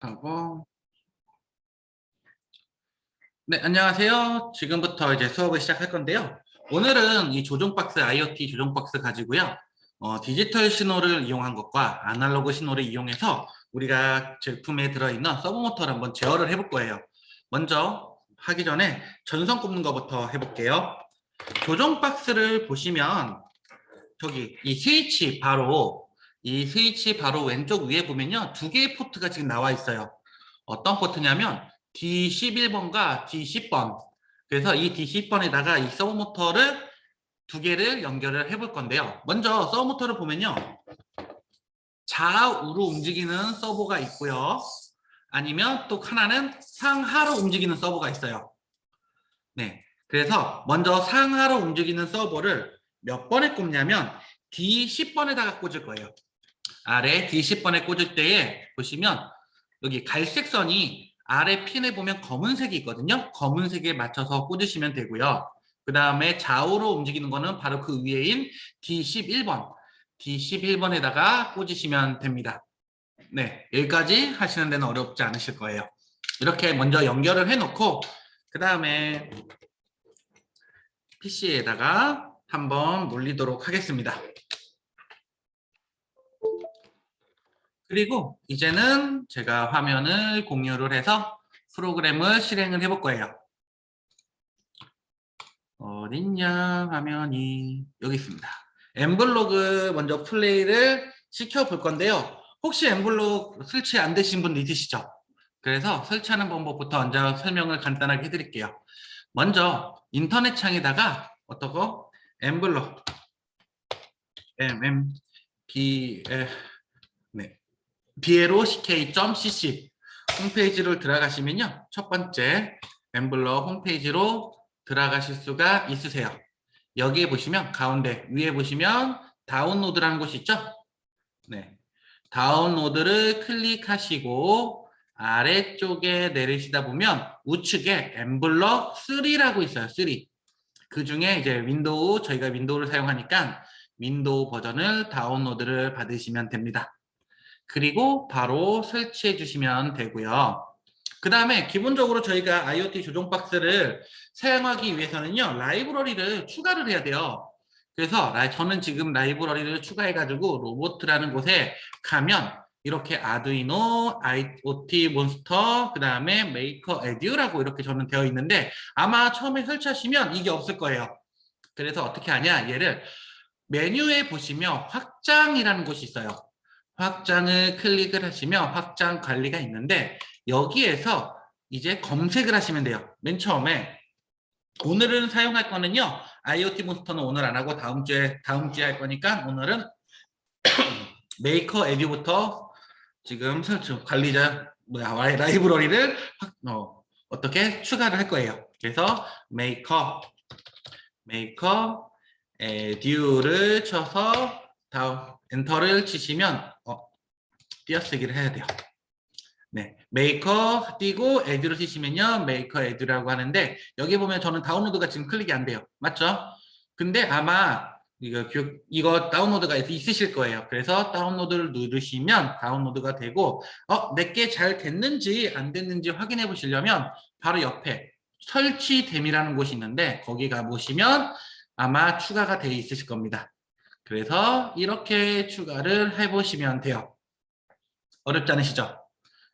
하고 네, 안녕하세요. 지금부터 이제 수업을 시작할 건데요. 오늘은 이 조종박스 IoT 조종박스 가지고요. 디지털 신호를 이용한 것과 아날로그 신호를 이용해서 우리가 제품에 들어있는 서브모터를 한번 제어를 해볼 거예요. 먼저 하기 전에 전선 꼽는 것부터 해볼게요. 조종박스를 보시면 저기 이 스위치 바로 왼쪽 위에 보면요. 두 개의 포트가 지금 나와 있어요. 어떤 포트냐면 D11번과 D10번. 그래서 이 D10번에다가 이 서브모터를 두 개를 연결을 해볼 건데요. 먼저 서브모터를 보면요. 좌우로 움직이는 서버가 있고요. 아니면 또 하나는 상하로 움직이는 서버가 있어요. 네. 그래서 먼저 상하로 움직이는 서버를 몇 번에 꼽냐면 D10번에다가 꽂을 거예요. 아래 D10번에 꽂을 때에 보시면 여기 갈색 선이 아래 핀에 보면 검은색이 있거든요. 검은색에 맞춰서 꽂으시면 되고요. 그 다음에 좌우로 움직이는 거는 바로 그 위에인 D11번. D11번에다가 꽂으시면 됩니다. 네, 여기까지 하시는 데는 어렵지 않으실 거예요. 이렇게 먼저 연결을 해놓고 그 다음에 PC에다가 한번 물리도록 하겠습니다. 그리고 이제는 제가 화면을 공유를 해서 프로그램을 실행을 해볼 거예요. 어딨냐 화면이 여기 있습니다. 엠블록을 먼저 플레이를 시켜볼 건데요. 혹시 엠블록 설치 안 되신 분 있으시죠? 그래서 설치하는 방법부터 먼저 설명을 간단하게 해드릴게요. 먼저 인터넷 창에다가 어떠고 엠블록 네. biero.ck 홈페이지를 들어가시면요. 첫 번째 엠블럭 홈페이지로 들어가실 수가 있으세요. 여기에 보시면 가운데 위에 보시면 다운로드라는 곳이 있죠? 네. 다운로드를 클릭하시고 아래쪽에 내리시다 보면 우측에 엠블럭 3라고 있어요. 3. 그 중에 이제 저희가 윈도우를 사용하니까 윈도우 버전을 다운로드를 받으시면 됩니다. 그리고 바로 설치해 주시면 되고요. 그 다음에 기본적으로 저희가 IoT 조종 박스를 사용하기 위해서는요. 라이브러리를 추가를 해야 돼요. 그래서 저는 지금 라이브러리를 추가해가지고 로보트라는 곳에 가면 이렇게 아두이노, IoT 몬스터, 그 다음에 메이커 에듀라고 이렇게 저는 되어 있는데 아마 처음에 설치하시면 이게 없을 거예요. 그래서 어떻게 하냐? 얘를 메뉴에 보시면 확장이라는 곳이 있어요. 확장을 클릭을 하시면 확장 관리가 있는데 여기에서 이제 검색을 하시면 돼요. 맨 처음에 오늘은 사용할 거는요. IoT 몬스터는 오늘 안 하고 다음 주에 할 거니까 오늘은 메이커 에듀부터 지금 관리자 라이브러리를 어떻게 추가를 할 거예요. 그래서 메이커 에듀를 쳐서 다음 엔터를 치시면 띄어쓰기를 해야 돼요. 네, 메이커 띄고 에듀를 치시면요 메이커 에듀라고 하는데 여기 보면 저는 다운로드가 지금 클릭이 안 돼요. 맞죠? 근데 아마 이거 다운로드가 있으실 거예요. 그래서 다운로드를 누르시면 다운로드가 되고 내게 잘 됐는지 안 됐는지 확인해 보시려면 바로 옆에 설치됨이라는 곳이 있는데 거기 가보시면 아마 추가가 돼 있으실 겁니다. 그래서 이렇게 추가를 해보시면 돼요. 어렵지 않으시죠?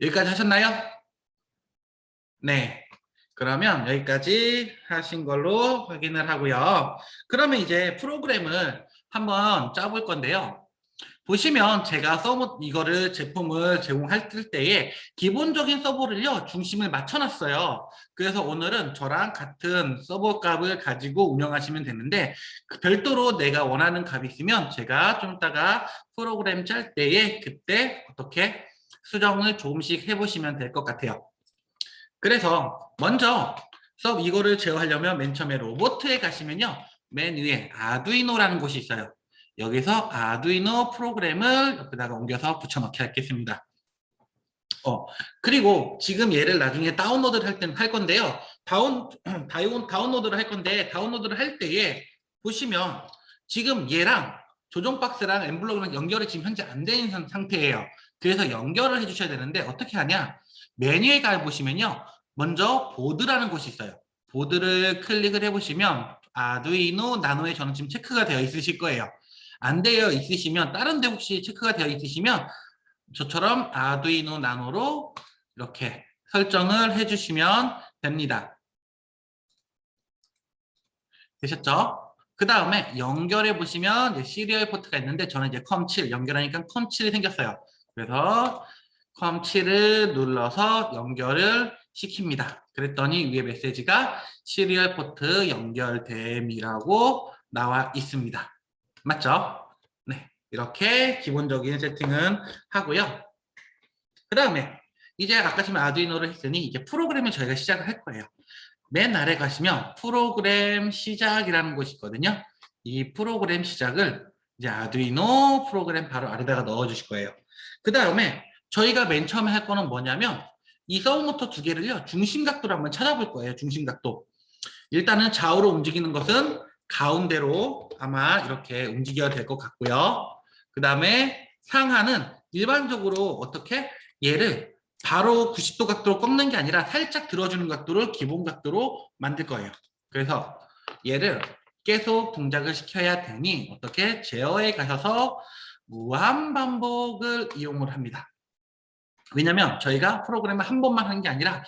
여기까지 하셨나요? 네. 그러면 여기까지 하신 걸로 확인을 하고요. 그러면 이제 프로그램을 한번 짜볼 건데요. 보시면 제가 이거를 제품을 제공할 때에 기본적인 서버를요 중심을 맞춰놨어요. 그래서 오늘은 저랑 같은 서버 값을 가지고 운영하시면 되는데 별도로 내가 원하는 값이 있으면 제가 좀 이따가 프로그램 짤 때에 그때 어떻게 수정을 조금씩 해보시면 될 것 같아요. 그래서 먼저 이거를 제어하려면 맨 처음에 로보트에 가시면요 맨 위에 아두이노라는 곳이 있어요. 여기서 아두이노 프로그램을 옆에다가 옮겨서 붙여넣기 하겠습니다. 그리고 지금 얘를 나중에 다운로드를 할 건데요. 다운로드를 할 건데 다운로드를 할 때에 보시면 지금 얘랑 조종 박스랑 엠블록이랑 연결이 지금 현재 안 되는 상태예요. 그래서 연결을 해주셔야 되는데 어떻게 하냐? 메뉴에 가보시면요. 먼저 보드라는 곳이 있어요. 보드를 클릭을 해보시면 아두이노 나노에 저는 지금 체크가 되어 있으실 거예요. 안 되어 있으시면 다른 데 혹시 체크가 되어 있으시면 저처럼 아두이노 나노로 이렇게 설정을 해주시면 됩니다. 되셨죠? 그 다음에 연결해 보시면 시리얼 포트가 있는데 저는 이제 컴7 연결하니까 컴7이 생겼어요. 그래서 컴7을 눌러서 연결을 시킵니다. 그랬더니 위에 메시지가 시리얼 포트 연결됨이라고 나와 있습니다. 맞죠? 네, 이렇게 기본적인 세팅은 하고요. 그 다음에 이제 아까 지금 아두이노를 했으니 이제 프로그램을 저희가 시작을 할 거예요. 맨 아래 가시면 프로그램 시작이라는 곳이 있거든요. 이 프로그램 시작을 이제 아두이노 프로그램 바로 아래다가 넣어 주실 거예요. 그 다음에 저희가 맨 처음에 할 거는 뭐냐면 이 서브모터 두 개를요 중심 각도를 한번 찾아볼 거예요. 중심 각도. 일단은 좌우로 움직이는 것은 가운데로 아마 이렇게 움직여야 될 것 같고요. 그 다음에 상하는 일반적으로 어떻게 얘를 바로 90도 각도로 꺾는 게 아니라 살짝 들어주는 각도를 기본 각도로 만들 거예요. 그래서 얘를 계속 동작을 시켜야 되니 어떻게 제어에 가셔서 무한 반복을 이용을 합니다. 왜냐면 저희가 프로그램을 한 번만 한 게 아니라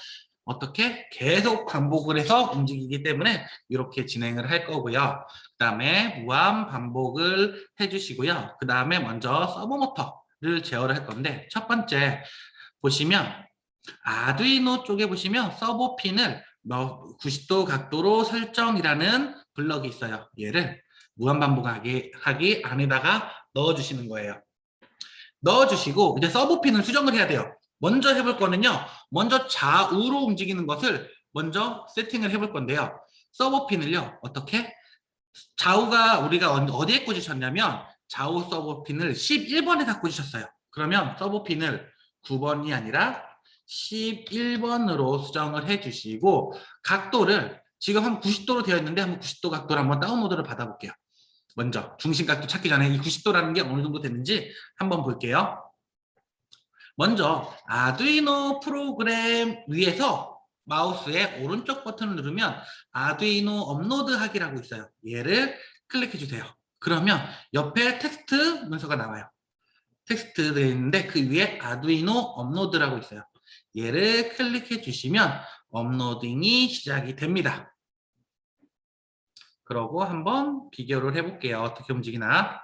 어떻게 계속 반복을 해서 움직이기 때문에 이렇게 진행을 할 거고요. 그 다음에 무한 반복을 해주시고요. 그 다음에 먼저 서브모터를 제어를 할 건데 첫 번째 보시면 아두이노 쪽에 보시면 서버 핀을 90도 각도로 설정이라는 블럭이 있어요. 얘를 무한반복하기 안에다가 넣어주시는 거예요. 넣어주시고 이제 서버 핀을 수정을 해야 돼요. 먼저 해볼 거는요. 먼저 좌우로 움직이는 것을 먼저 세팅을 해볼 건데요. 서버 핀을요. 어떻게? 좌우가 우리가 어디에 꽂으셨냐면 좌우 서버 핀을 11번에다 꽂으셨어요. 그러면 서버 핀을 9번이 아니라 11번으로 수정을 해주시고 각도를 지금 한 90도로 되어 있는데 한번 90도 각도를 한번 다운로드를 받아볼게요. 먼저 중심각도 찾기 전에 이 90도라는 게 어느 정도 됐는지 한번 볼게요. 먼저 아두이노 프로그램 위에서 마우스의 오른쪽 버튼을 누르면 아두이노 업로드 하기라고 있어요. 얘를 클릭해 주세요. 그러면 옆에 텍스트 문서가 나와요. 텍스트 되어 있는데 그 위에 아두이노 업로드라고 있어요. 얘를 클릭해 주시면 업로딩이 시작이 됩니다. 그러고 한번 비교를 해볼게요. 어떻게 움직이나.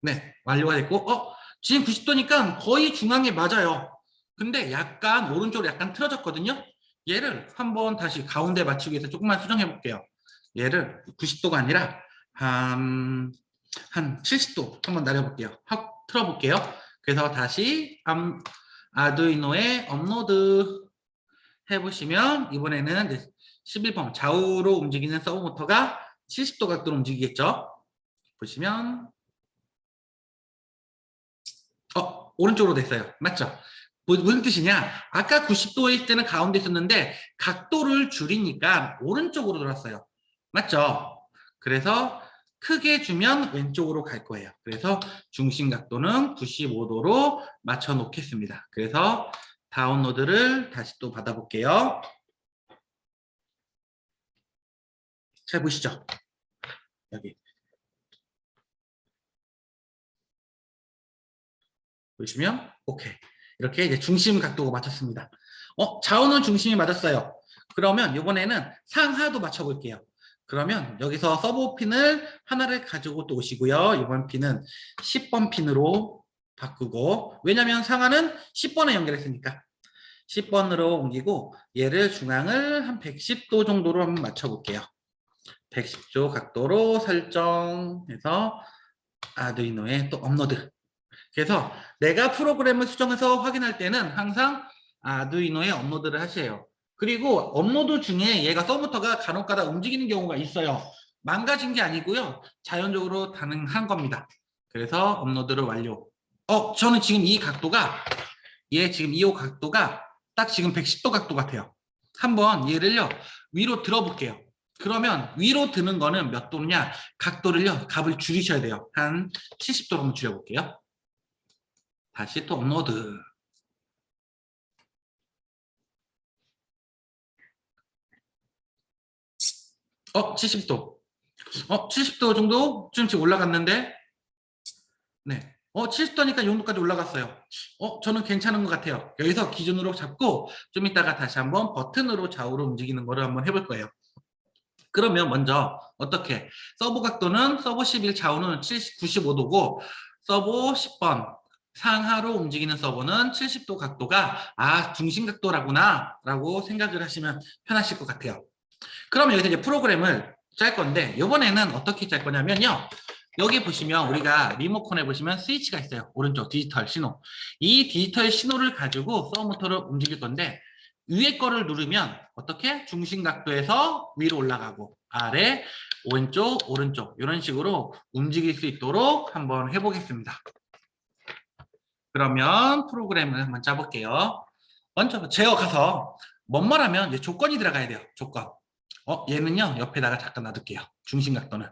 네, 완료가 됐고, 지금 90도니까 거의 중앙에 맞아요. 근데 약간 오른쪽으로 약간 틀어졌거든요. 얘를 한번 다시 가운데 맞추기 위해서 조금만 수정해 볼게요. 얘를 90도가 아니라 한 70도 한번 내려볼게요. 확 틀어볼게요. 그래서 다시 아두이노에 업로드 해보시면 이번에는 11번 좌우로 움직이는 서브모터가 70도 각도로 움직이겠죠. 보시면 오른쪽으로 됐어요. 맞죠? 무슨 뜻이냐? 아까 90도일 때는 가운데 있었는데 각도를 줄이니까 오른쪽으로 돌았어요. 맞죠? 그래서 크게 주면 왼쪽으로 갈 거예요. 그래서 중심 각도는 95도로 맞춰 놓겠습니다. 그래서 다운로드를 다시 또 받아볼게요. 잘 보시죠? 여기. 보시면 오케이. 이렇게 이제 중심 각도가 맞췄습니다. 좌우는 중심이 맞았어요. 그러면 이번에는 상하도 맞춰볼게요. 그러면 여기서 서브 핀을 하나를 가지고 또 오시고요. 이번 핀은 10번 핀으로 바꾸고 왜냐하면 상하는 10번에 연결했으니까 10번으로 옮기고 얘를 중앙을 한 110도 정도로 한번 맞춰볼게요. 110도 각도로 설정해서 아두이노에 또 업로드. 그래서 내가 프로그램을 수정해서 확인할 때는 항상 아두이노에 업로드를 하세요. 그리고 업로드 중에 얘가 서브모터가 간혹가다 움직이는 경우가 있어요. 망가진 게 아니고요. 자연적으로 가능한 겁니다. 그래서 업로드를 완료. 저는 지금 이 각도가 지금 이 각도가 딱 지금 110도 각도 같아요. 한번 얘를요 위로 들어볼게요. 그러면 위로 드는 거는 몇 도냐? 각도를요, 값을 줄이셔야 돼요. 한 70도로 한번 줄여볼게요. 다시 또 업로드. 70도. 70도 정도? 지금 올라갔는데? 네. 70도니까 이 정도까지 올라갔어요. 저는 괜찮은 것 같아요. 여기서 기준으로 잡고 좀 이따가 다시 한번 버튼으로 좌우로 움직이는 거를 한번 해볼 거예요. 그러면 먼저 어떻게? 서브 각도는 서브 11 좌우는 95도고 서브 10번 상하로 움직이는 서버는 70도 각도가 중심 각도라구나 라고 생각을 하시면 편하실 것 같아요. 그러면 여기서 이제 프로그램을 짤 건데 이번에는 어떻게 짤 거냐면요. 여기 보시면 우리가 리모컨에 보시면 스위치가 있어요. 오른쪽 디지털 신호. 이 디지털 신호를 가지고 서브 모터를 움직일 건데 위에 거를 누르면 어떻게? 중심 각도에서 위로 올라가고 아래, 왼쪽, 오른쪽 이런 식으로 움직일 수 있도록 한번 해보겠습니다. 그러면 프로그램을 한번 짜볼게요. 먼저 제어 가서 뭐뭐라면 이제 조건이 들어가야 돼요. 조건. 얘는요 옆에다가 잠깐 놔둘게요. 중심 각도는.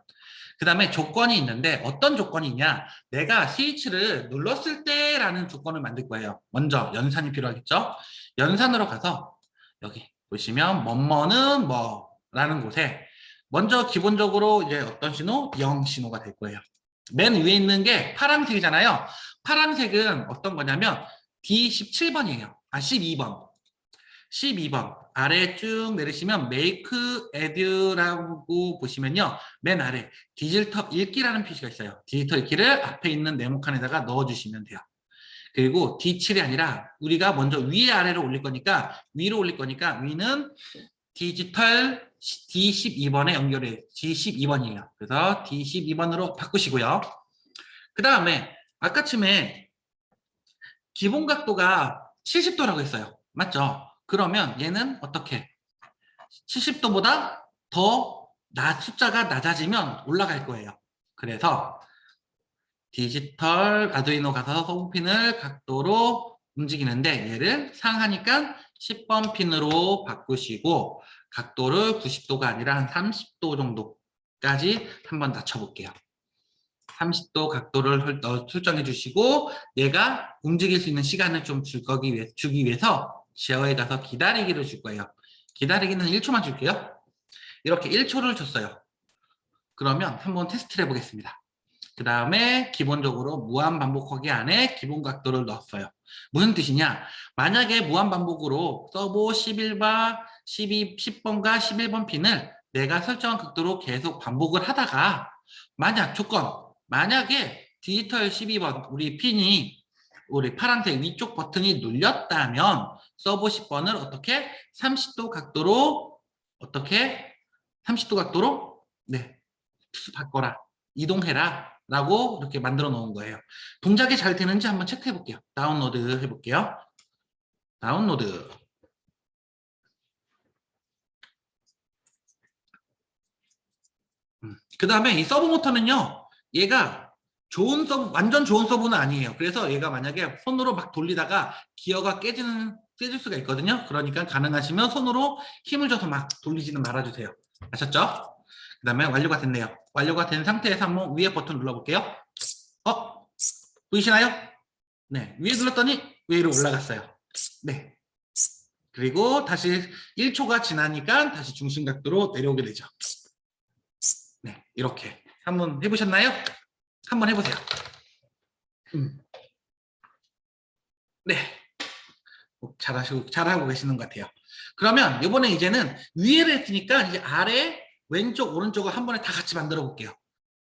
그 다음에 조건이 있는데 어떤 조건이 있냐, 내가 스위치를 눌렀을 때라는 조건을 만들 거예요. 먼저 연산이 필요하겠죠. 연산으로 가서 여기 보시면 뭐뭐는 뭐라는 곳에 먼저 기본적으로 이제 어떤 신호? 0 신호가 될 거예요. 맨 위에 있는 게 파란색이잖아요. 파란색은 어떤 거냐면 D17번이에요. 12번. 12번 아래 쭉 내리시면 Make Add라고 보시면요. 맨 아래 디지털 읽기라는 표시가 있어요. 디지털 읽기를 앞에 있는 네모칸에다가 넣어주시면 돼요. 그리고 D7이 아니라 우리가 먼저 위에 아래로 올릴 거니까 위로 올릴 거니까 위는 디지털 D12번에 연결해. D12번이에요. 그래서 D12번으로 바꾸시고요. 그 다음에 아까쯤에 기본 각도가 70도라고 했어요. 맞죠? 그러면 얘는 어떻게? 70도보다 더 숫자가 낮아지면 올라갈 거예요. 그래서 디지털 아두이노 가서 서브핀을 각도로 움직이는데 얘를 상하니까 10번 핀으로 바꾸시고 각도를 90도가 아니라 한 30도 정도까지 한번 낮춰볼게요. 30도 각도를 설정해 주시고 얘가 움직일 수 있는 시간을 좀 주기 위해서 제어에 가서 기다리기를 줄 거예요. 기다리기는 1초만 줄게요. 이렇게 1초를 줬어요. 그러면 한번 테스트를 해보겠습니다. 그 다음에 기본적으로 무한반복하기 안에 기본 각도를 넣었어요. 무슨 뜻이냐? 만약에 무한반복으로 서브 11과 10번과 11번 핀을 내가 설정한 각도로 계속 반복을 하다가 만약에 디지털 12번 우리 핀이 우리 파란색 위쪽 버튼이 눌렸다면 서브 10번을 어떻게 30도 각도로 네 바꿔라, 이동해라 라고 이렇게 만들어 놓은 거예요. 동작이 잘 되는지 한번 체크해 볼게요. 다운로드 해볼게요. 다운로드. 그 다음에 이 서브 모터는요, 얘가 완전 좋은 서브는 아니에요. 그래서 얘가 만약에 손으로 막 돌리다가 기어가 깨질 수가 있거든요. 그러니까 가능하시면 손으로 힘을 줘서 막 돌리지는 말아주세요. 아셨죠? 그 다음에 완료가 됐네요. 완료가 된 상태에서 한번 위에 버튼 눌러볼게요. 보이시나요? 네, 위에 눌렀더니 위로 올라갔어요. 네. 그리고 다시 1초가 지나니까 다시 중심 각도로 내려오게 되죠. 네, 이렇게 한번 해보셨나요? 한번 해보세요. 네, 잘하고 계시는 것 같아요. 그러면 이번에 이제는 위에를 했으니까 이제 아래, 왼쪽, 오른쪽을 한 번에 다 같이 만들어 볼게요.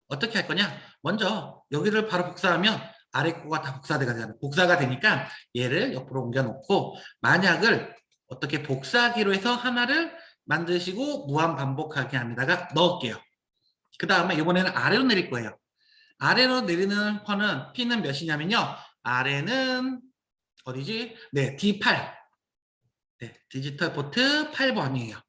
어떻게 할 거냐? 먼저 여기를 바로 복사하면 아래 거가 다 복사가 되니까 얘를 옆으로 옮겨놓고 만약을 어떻게 복사하기로 해서 하나를 만드시고 무한 반복하기 합니다가 넣을게요. 그 다음에 이번에는 아래로 내릴 거예요. 아래로 내리는 핀은 몇이냐면요. 아래는 어디지? 네, D8. 네, 디지털 포트 8번이에요.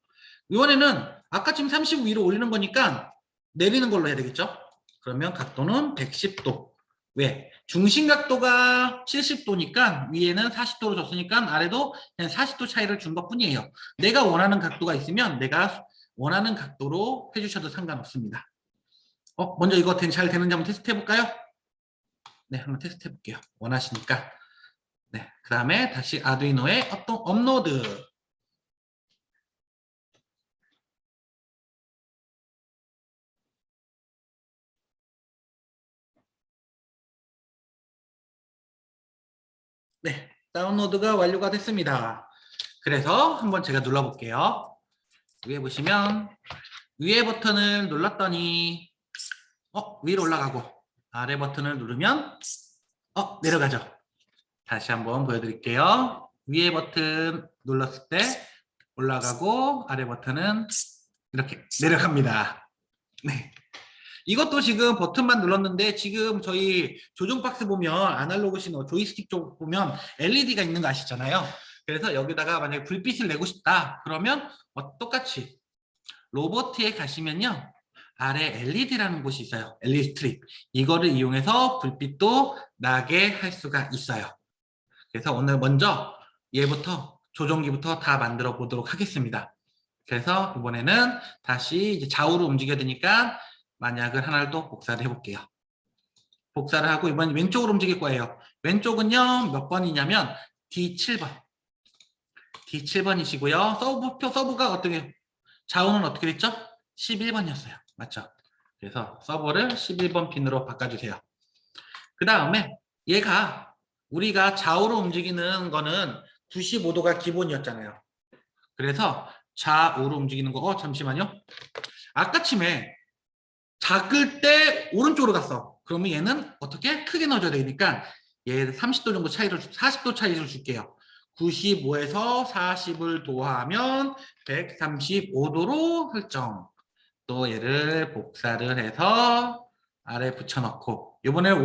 이번에는 아까 지금 35 위로 올리는 거니까 내리는 걸로 해야 되겠죠? 그러면 각도는 110도. 왜? 중심 각도가 70도니까 위에는 40도로 줬으니까 아래도 그냥 40도 차이를 준 것 뿐이에요. 내가 원하는 각도가 있으면 내가 원하는 각도로 해주셔도 상관없습니다. 먼저 이거 잘 되는지 한번 테스트 해볼까요? 네, 한번 테스트 해볼게요. 원하시니까. 네, 그 다음에 다시 아두이노에 업로드. 네, 다운로드가 완료가 됐습니다. 그래서 한번 제가 눌러볼게요. 위에 보시면 위에 버튼을 눌렀더니 위로 올라가고 아래 버튼을 누르면 내려가죠. 다시 한번 보여드릴게요. 위에 버튼 눌렀을 때 올라가고 아래 버튼은 이렇게 내려갑니다. 네. 이것도 지금 버튼만 눌렀는데 지금 저희 조종 박스 보면 아날로그 신호 조이스틱 쪽 보면 LED가 있는 거 아시잖아요. 그래서 여기다가 만약에 불빛을 내고 싶다 그러면 똑같이 로보트에 가시면요. 아래 LED라는 곳이 있어요. LED 스트립. 이거를 이용해서 불빛도 나게 할 수가 있어요. 그래서 오늘 먼저 얘부터 조종기부터 다 만들어 보도록 하겠습니다. 그래서 이번에는 다시 이제 좌우로 움직여야 되니까 만약을 하나를 또 복사를 해볼게요. 복사를 하고 이번 왼쪽으로 움직일 거예요. 왼쪽은요 몇 번이냐면 D7번. D7번이시고요. 서브가 어떻게 좌우는 어떻게 됐죠? 11번이었어요. 맞죠? 그래서 서버를 11번 핀으로 바꿔주세요. 그 다음에 얘가 우리가 좌우로 움직이는 거는 95도가 기본이었잖아요. 그래서 좌우로 움직이는 거 잠시만요. 아까침에 작을 때 오른쪽으로 갔어. 그러면 얘는 어떻게 크게 넣어줘야 되니까 얘 30도 정도 차이를 40도 차이를 줄게요. 95에서 40을 도하면 135도로 설정. 또 얘를 복사를 해서 아래 붙여넣고 이번에는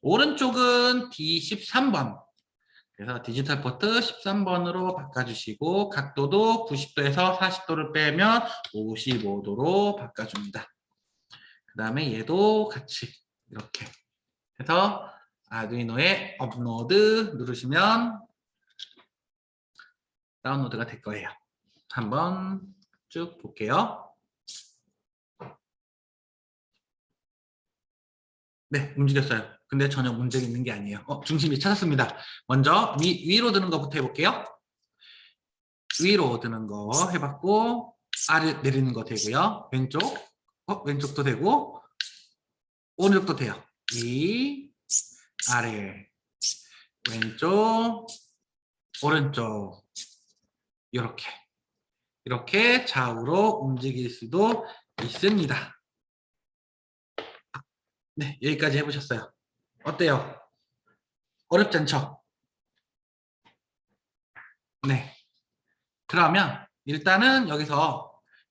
오른쪽은 D13번. 그래서 디지털 포트 13번으로 바꿔주시고 각도도 90도에서 40도를 빼면 55도로 바꿔줍니다. 그 다음에 얘도 같이 이렇게 해서 아두이노에 업로드 누르시면 다운로드가 될 거예요. 한번 쭉 볼게요. 네, 움직였어요. 근데 전혀 문제가 있는 게 아니에요. 중심이 찾았습니다. 먼저 위로 드는 거부터 해볼게요. 위로 드는 거 해봤고 아래 내리는 거 되고요. 왼쪽도 되고 오른쪽도 돼요. 위, 아래, 왼쪽, 오른쪽 이렇게 좌우로 움직일 수도 있습니다. 네, 여기까지 해보셨어요. 어때요? 어렵지 않죠? 네. 그러면 일단은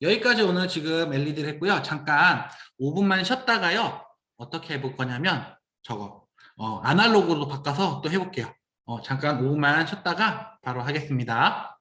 여기까지 오늘 지금 LED를 했고요. 잠깐 5분만 쉬었다가요. 어떻게 해볼 거냐면 저거 아날로그로 바꿔서 또 해볼게요. 잠깐 5분만 쉬었다가 바로 하겠습니다.